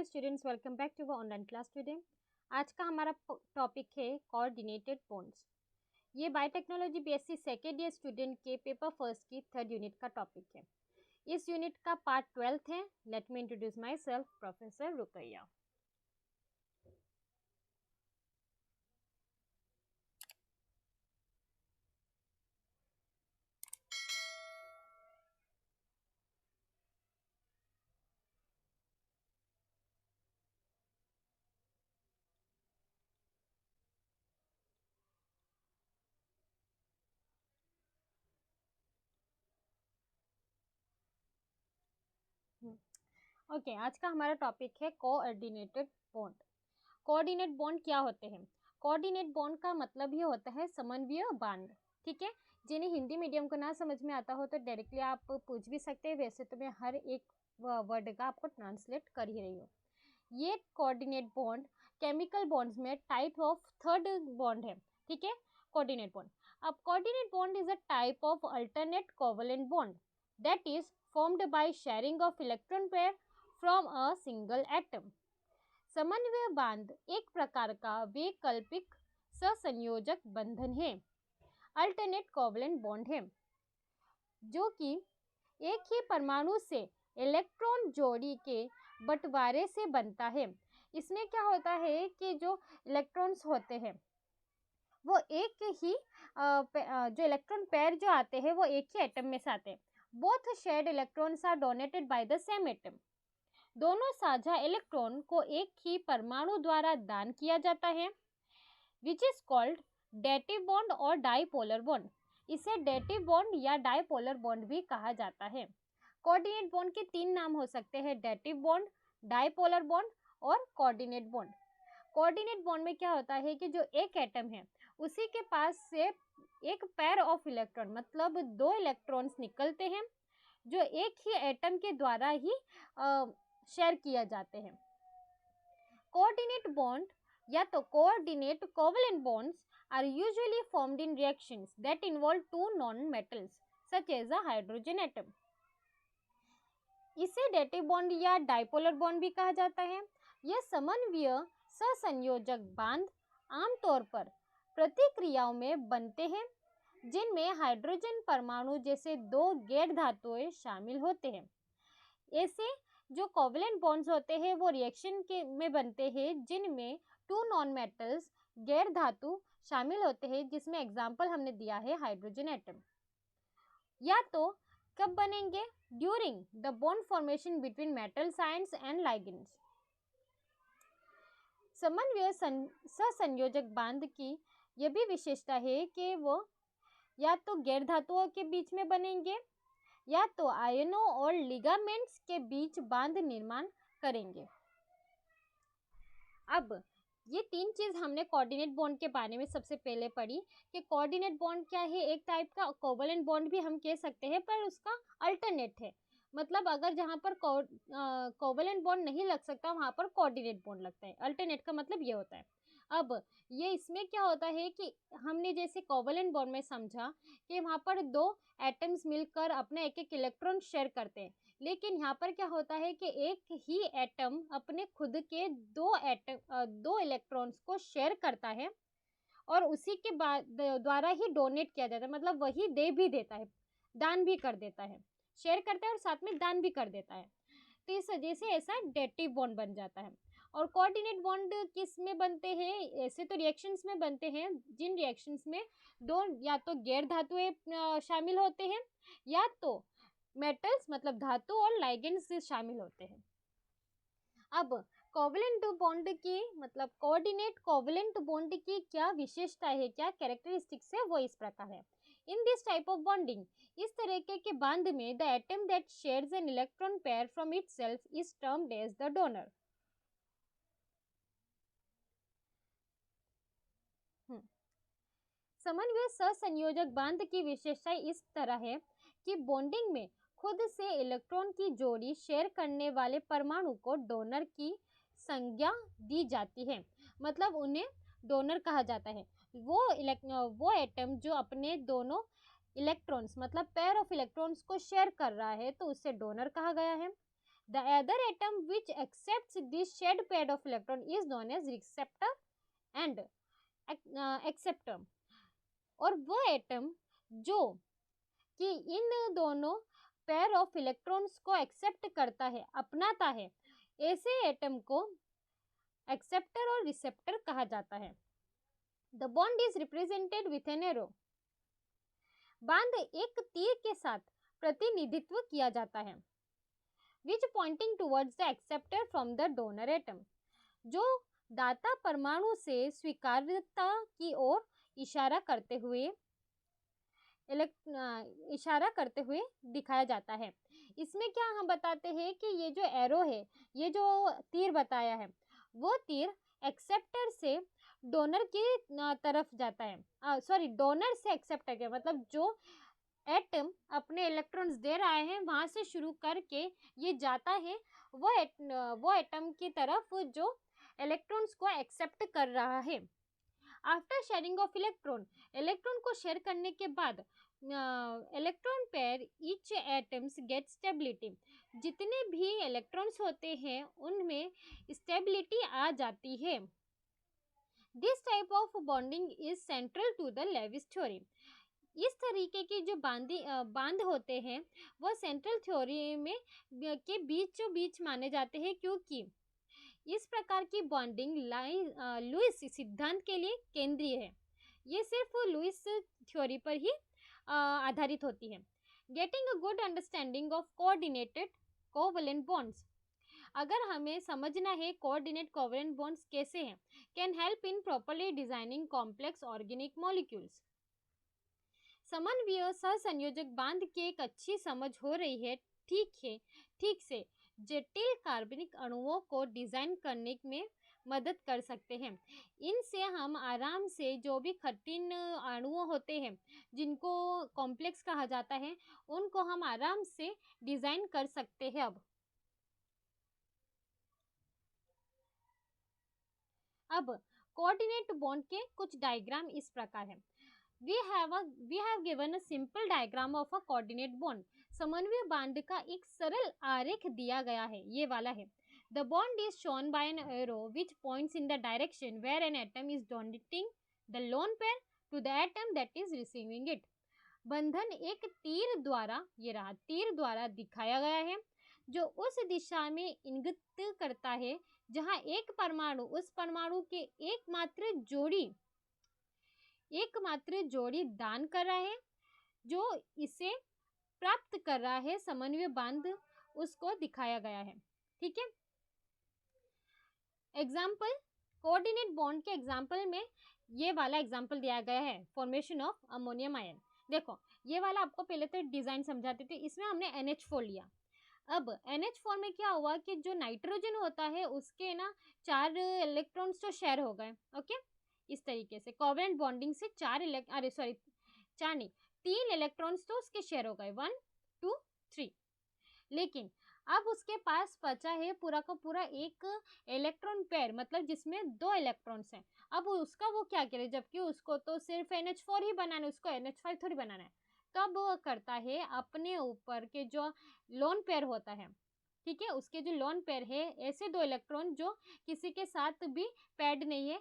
Dear students, welcome back to online class today. आज का हमारा टॉपिक है कोऑर्डिनेटेड बॉन्ड्स। ये biotechnology BSc second year student के पेपर फर्स्ट की थर्ड यूनिट का टॉपिक है। इस यूनिट का पार्ट 12 है। Let me introduce myself, professor Rukaiya. Okay, आज का हमारा टॉपिक है कोऑर्डिनेटेड बॉन्ड। कोऑर्डिनेट बॉन्ड क्या होते हैं? कोऑर्डिनेट बॉन्ड का मतलब ये होता है समन्वय बांध। ठीक है, जिन्हें हिंदी मीडियम को ना समझ में आता हो तो डायरेक्टली आप पूछ भी सकते हैं, वैसे तो मैं हर एक वर्ड का आपको ट्रांसलेट कर ही रही हूँ। ये कोऑर्डिनेट बॉन्ड केमिकल बॉन्ड्स में टाइप ऑफ थर्ड बॉन्ड है। ठीक है, कोऑर्डिनेट बॉन्ड। अब coordinate bond is a type of alternate covalent bond that is formed by sharing of electron pair from a single atom। समन्वय बांध एक प्रकार का वैकल्पिक सहसंयोजक बंधन है, अल्टरनेट कोवलेंट बॉन्ड है, जो कि एक ही परमाणु से इलेक्ट्रॉन जोड़ी के बंटवारे से बनता है। इसमें क्या होता है कि जो इलेक्ट्रॉन्स होते हैं वो एक ही जो इलेक्ट्रॉन पेयर जो आते हैं वो एक ही एटम में से आते हैं। Both shared electrons are donated by the same atom. दोनों साझा इलेक्ट्रॉन को एक ही परमाणु द्वारा दान किया जाता है, which is called dative bond और डाइपोलर बॉन्ड। इसे डेटिव बॉन्ड या डाइपोलर बॉन्ड भी कहा जाता है। कोऑर्डिनेट बॉन्ड के तीन नाम हो सकते हैं, डेटिव बॉन्ड, डाइपोलर बॉन्ड और कोऑर्डिनेट बॉन्ड। कोऑर्डिनेट बॉन्ड में क्या होता है कि जो एक एटम है उसी के पास से एक पेयर ऑफ इलेक्ट्रॉन मतलब दो इलेक्ट्रॉन्स निकलते हैं जो एक ही एटम के द्वारा ही शेयर किया जाते हैं। कोऑर्डिनेट बॉन्ड या तो coordinate covalent bonds are usually formed in reactions that involve two non metals such as a hydrogen atom. इसे डेटिव बॉन्ड या डाइपोलर बॉन्ड भी कहा जाता है। यह समन्वय सहसंयोजक बांध आमतौर पर प्रतिक्रियाओं में बनते हैं जिनमें हाइड्रोजन परमाणु जैसे दो गैर धातुएं शामिल होते हैं। ऐसे जो कोवलेंट बॉन्ड्स होते हैं वो रिएक्शन के में बनते हैं जिनमें टू नॉन मेटल्स गैर धातु शामिल होते हैं, जिसमें एग्जाम्पल हमने दिया है हाइड्रोजन एटम। या तो कब बनेंगे? During the bond formation between metal ions and ligands. समन्वय सहसंयोजक बांध की यह भी विशेषता है कि वो या तो गैर धातुओं के बीच में बनेंगे या तो आयनों और लिगामेंट्स के बीच बांध निर्माण करेंगे। अब ये तीन चीज हमने कोऑर्डिनेट बॉन्ड के बारे में सबसे पहले पढ़ी कि कोऑर्डिनेट बॉन्ड क्या है, एक टाइप का कोवलेंट बॉन्ड भी हम कह सकते हैं पर उसका अल्टरनेट है। मतलब अगर जहाँ पर कोवलेंट बॉन्ड नहीं लग सकता वहाँ पर कोऑर्डिनेट बॉन्ड लगता है। अल्टरनेट का मतलब ये होता है। अब ये इसमें क्या होता है कि हमने जैसे कोवलेंट बॉन्ड में समझा कि वहाँ पर दो एटम्स मिलकर अपना एक एक इलेक्ट्रॉन शेयर करते हैं, लेकिन यहाँ पर क्या होता है कि एक ही एटम अपने खुद के दो इलेक्ट्रॉन्स को शेयर करता है और उसी के बाद द्वारा ही डोनेट किया जाता है, मतलब वही दे भी देता है, दान भी कर देता है, शेयर करता है और साथ में दान भी कर देता है। तो इस वजह से ऐसा डेटिव बॉन्ड बन जाता है। और कोऑर्डिनेट बॉन्ड किस में बनते हैं? ऐसे तो रिएक्शंस में बनते हैं जिन रिएक्शंस में दो या तो गैर धातुएं शामिल होते हैं या तो मेटल्स मतलब धातु और लाइगेंड्स शामिल होते हैं। अब कोवलेंट बॉन्ड की मतलब कोऑर्डिनेट कोवलेंट बॉन्ड की क्या विशेषता है, क्या कैरेक्टरिस्टिक्स है, वो इस प्रकार है। In this type of bonding, इस तरीके के बांध में the atom that shares an electron pair from itself is termed as the donor. समन्वय सहसंयोजक बांध की विशेषता इस तरह है कि बॉन्डिंग में खुद से इलेक्ट्रॉन की जोड़ी शेयर करने वाले परमाणु को डोनर की संज्ञा दी जाती है, मतलब उन्हें डोनर कहा जाता है। वो एटम जो अपने दोनों इलेक्ट्रॉन्स मतलब पेयर ऑफ इलेक्ट्रॉन्स को शेयर कर रहा है तो उसे डोनर कहा गया है। The other atom which accepts this shared pair of electron is known as receptor and acceptor. और वो एटम जो कि इन दोनों पेयर ऑफ इलेक्ट्रॉन्स को एक्सेप्ट करता है, अपनाता है, ऐसे एटम को एक्सेप्टर और रिसेप्टर कहा जाता है. The bond is represented with an arrow. बांध एक तीर के साथ प्रतिनिधित्व किया जाता है, which pointing towards the acceptor from the donor atom, जो दाता परमाणु से स्वीकारता की ओर इशारा करते हुए दिखाया जाता है. इसमें क्या हम बताते हैं कि ये जो एरो है, ये जो तीर बताया है, वो तीर एक्सेप्टर से डोनर की तरफ जाता है. डोनर से एक्सेप्टर के मतलब जो एटम अपने इलेक्ट्रॉन्स दे रहे हैं वहां से शुरू करके ये जाता है वो एटम की तरफ जो इलेक्ट्रॉन्स को एक्सेप्ट कर रहा है. आफ्टर शेयरिंग ऑफ इलेक्ट्रॉन को शेयर करने के बाद electron pair each atoms get stability. जितने भी इलेक्ट्रॉन्स होते हैं उनमें स्टेबिलिटी आ जाती है. This type of bonding is central to the Lewis theory. इस तरीके के जो बांध होते हैं वो सेंट्रल थ्योरी में के बीचों बीच माने जाते हैं, क्योंकि इस प्रकार की बॉन्डिंग लुईस सिद्धांत के लिए केंद्रीय है. ये सिर्फ लुईस थ्योरी पर ही आधारित होती है. Getting a good understanding of coordinated covalent bonds. अगर हमें समझना है कोऑर्डिनेट कोवलेंट बॉन्ड्स कैसे हैं, can help in properly designing complex organic molecules. समन्वय सहसंयोजक बांध की एक अच्छी समझ हो रही है ठीक से जटिल कार्बनिक अणुओं को डिजाइन करने में मदद कर सकते हैं. इनसे हम आराम से जो भी कठिन अणुओं होते हैं जिनको कॉम्प्लेक्स कहा जाता है उनको हम आराम से डिजाइन कर सकते हैं. अब कोऑर्डिनेट बॉन्ड के कुछ डायग्राम इस प्रकार है. we have given a simple diagram of a coordinate bond. समन्वय बांध का एक सरल आरेख दिया गया है, ये वाला है. The bond is shown by an arrow which points in the direction where an atom is donating the lone pair to the atom that is receiving it. बंधन एक तीर द्वारा, ये रहा, तीर द्वारा दिखाया गया है जो उस दिशा में इंगित करता है जहां एक परमाणु उस परमाणु के एकमात्र जोड़ी दान कर रहा है जो इसे प्राप्त कर रहा है. समन्वय बांध उसको दिखाया गया है. ठीक है. एग्जाम्पल, कोऑर्डिनेट बॉन्ड के एग्जाम्पल में ये वाला एग्जाम्पल दिया गया है, फॉर्मेशन ऑफ अमोनियम आयन. देखो ये वाला आपको पहले तो डिजाइन समझाते थे, इसमें हमने NH4 लिया. अब NH4 में क्या हुआ कि जो नाइट्रोजन होता है उसके ना 4 इलेक्ट्रॉन्स तो शेयर हो गए. ओके, इस तरीके से कोवेलेंट बॉन्डिंग से 3 इलेक्ट्रॉन्स तो उसके शेयर हो गए, 1 2 3. लेकिन अब उसके पास बचा है पूरा का पूरा एक इलेक्ट्रॉन पेयर, मतलब जिसमें 2 इलेक्ट्रॉन्स हैं. अब उसका वो क्या करे, जबकि उसको तो सिर्फ NH4 ही बनाना है, उसको NH5 थोड़ी बनाना है. तब वो करता है अपने ऊपर के जो लोन पेयर होता है, ठीक है, उसके जो लोन पेयर है, ऐसे 2 इलेक्ट्रॉन जो किसी के साथ भी पैड नहीं है,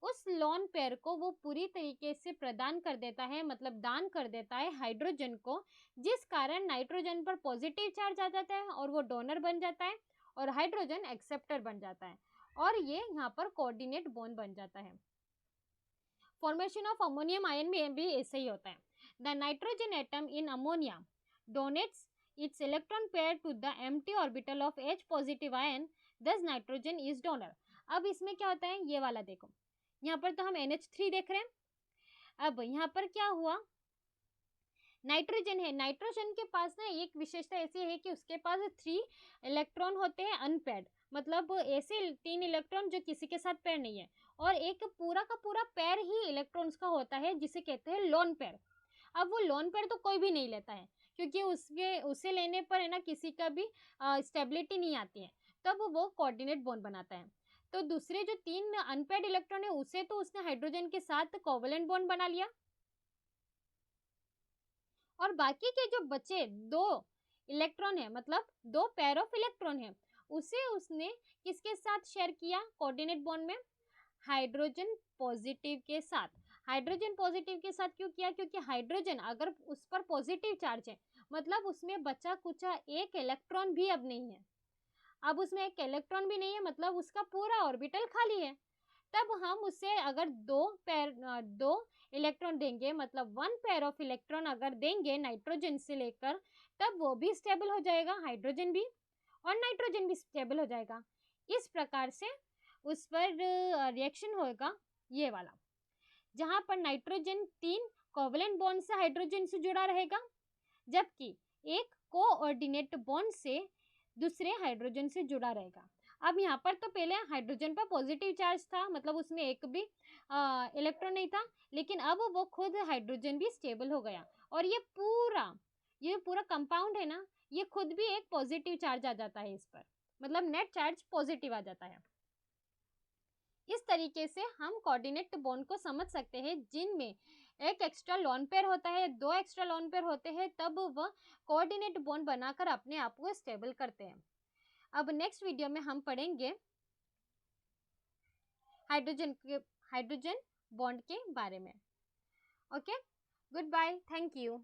उस लोन पेयर को वो पूरी तरीके से प्रदान कर देता है, मतलब दान कर देता है हाइड्रोजन को, जिस कारण नाइट्रोजन पर पॉजिटिव चार्ज आ जाता है और वो डोनर बन जाता है और हाइड्रोजन एक्सेप्टर बन जाता है और ये यहाँ पर कोऑर्डिनेट बॉन्ड बन जाता है. फॉर्मेशन ऑफ अमोनियम आयन में भी ऐसे ही होता है. The nitrogen atom in ammonia donates its electron pair to the empty orbital of H positive ion, thus nitrogen is donor. अब इसमें क्या होता है, ये वाला देखो, यहाँ पर तो हम NH3 देख रहे हैं. अब यहाँ पर क्या हुआ, नाइट्रोजन है, नाइट्रोजन के पास ना एक विशेषता ऐसी है कि उसके पास 3 इलेक्ट्रॉन होते हैं अनपेड, मतलब ऐसे 3 इलेक्ट्रॉन जो किसी के साथ पेयर नहीं है, और एक पूरा का पूरा पेयर ही इलेक्ट्रॉन्स का होता है जिसे कहते हैं लोन पेयर. अब वो लोन पेयर तो कोई भी नहीं लेता है क्योंकि उसे लेने पर है ना किसी का भी स्टेबिलिटी नहीं आती है, तब वो कोऑर्डिनेट बॉन्ड बनाता है. तो दूसरे जो 3 अनपेड इलेक्ट्रॉन है उसे तो उसने हाइड्रोजन के साथ कोवलेंट बॉन्ड बना लिया, और बाकी के जो बचे 2 इलेक्ट्रॉन है, मतलब 2 पेयर ऑफ इलेक्ट्रॉन है, उसे उसने किसके साथ शेयर किया कोऑर्डिनेट बॉन्ड में? हाइड्रोजन पॉजिटिव के साथ। हाइड्रोजन पॉजिटिव के साथ क्यों किया? क्योंकि हाइड्रोजन अगर उस पर पॉजिटिव चार्ज है, मतलब उसमें बचा कुचा एक इलेक्ट्रॉन भी अब नहीं है। अब उसमें एक इलेक्ट्रॉन भी नहीं है, मतलब उसका पूरा ऑर्बिटल खाली है। तब हम उसे अगर दो इलेक्ट्रॉन देंगे, मतलब 1 पेयर ऑफ इलेक्ट्रॉन अगर देंगे नाइट्रोजन से लेकर, तब वो भी स्टेबल हो जाएगा, हाइड्रोजन भी, और नाइट्रोजन भी स्टेबल हो जाएगा। इस प्रकार से उस पर रिएक्शन होगा ये वाला, जहां पर नाइट्रोजन 3 कोवलेंट बॉन्ड से हाइड्रोजन से जुड़ा रहेगा, जबकि एक कोऑर्डिनेट बॉन्ड से दूसरे हाइड्रोजन से जुड़ा रहेगा। अब यहाँ पर तो पहले हाइड्रोजन पर पॉजिटिव चार्ज था, मतलब उसमें एक भी इलेक्ट्रॉन नहीं था, लेकिन अब वो खुद हाइड्रोजन भी स्टेबल हो गया, और ये पूरा कंपाउंड है ना, ये खुद भी एक पॉजिटिव चार्ज आ जाता है इस पर, मतलब नेट चार्ज पॉजिटिव आ जाता है। इस तरीके से हम कोऑर्डिनेट बॉन्ड को समझ सकते हैं, जिनमें एक एक्स्ट्रा लोन पेयर होता है, 2 एक्स्ट्रा लोन पेयर होते हैं, तब वह कोऑर्डिनेट बॉन्ड बनाकर अपने आप को स्टेबल करते हैं। अब नेक्स्ट वीडियो में हम पढ़ेंगे हाइड्रोजन बॉन्ड के बारे में। Okay, goodbye, thank you.